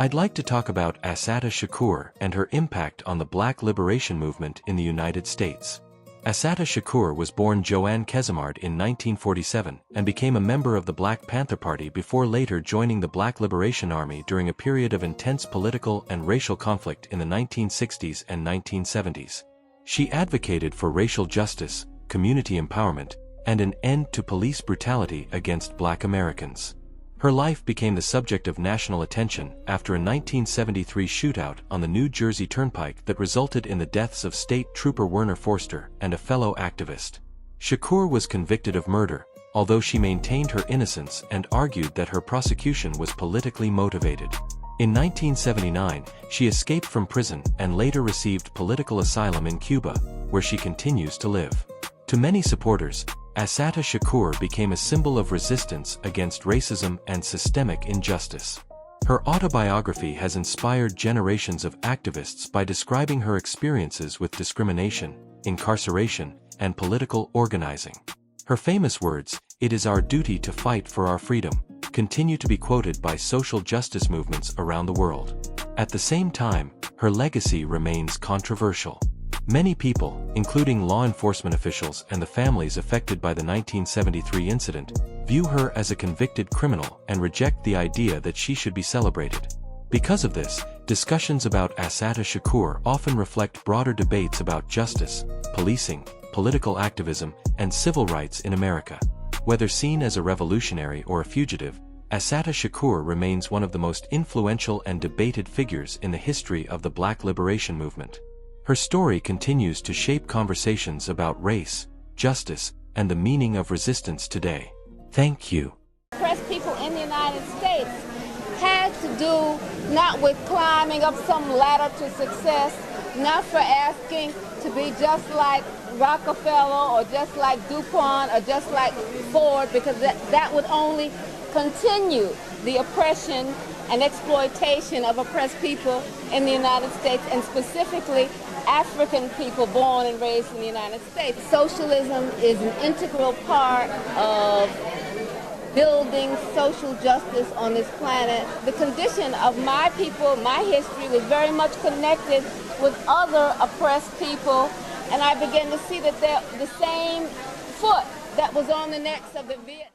I'd like to talk about Assata Shakur and her impact on the Black liberation movement in the United States. Assata Shakur was born Joanne Kezimard in 1947 and became a member of the Black Panther Party before later joining the Black Liberation Army during a period of intense political and racial conflict in the 1960s and 1970s. She advocated for racial justice, community empowerment, and an end to police brutality against Black Americans. Her life became the subject of national attention after a 1973 shootout on the New Jersey Turnpike that resulted in the deaths of State Trooper Werner Forster and a fellow activist. Shakur was convicted of murder, although she maintained her innocence and argued that her prosecution was politically motivated. In 1979, she escaped from prison and later received political asylum in Cuba, where she continues to live. To many supporters, Assata Shakur became a symbol of resistance against racism and systemic injustice. Her autobiography has inspired generations of activists by describing her experiences with discrimination, incarceration, and political organizing. Her famous words, "It is our duty to fight for our freedom," continue to be quoted by social justice movements around the world. At the same time, her legacy remains controversial. Many people, including law enforcement officials and the families affected by the 1973 incident, view her as a convicted criminal and reject the idea that she should be celebrated. Because of this, discussions about Assata Shakur often reflect broader debates about justice, policing, political activism, and civil rights in America. Whether seen as a revolutionary or a fugitive, Assata Shakur remains one of the most influential and debated figures in the history of the Black liberation movement. Her story continues to shape conversations about race, justice, and the meaning of resistance today. Thank you. Oppressed people in the United States had to do not with climbing up some ladder to success, not for asking to be just like Rockefeller or just like DuPont or just like Ford, because that would only continue the oppression and exploitation of oppressed people in the United States, and specifically African people born and raised in the United States. Socialism is an integral part of building social justice on this planet. The condition of my people, my history, was very much connected with other oppressed people, and I began to see that the same foot that was on the necks of the Vietnam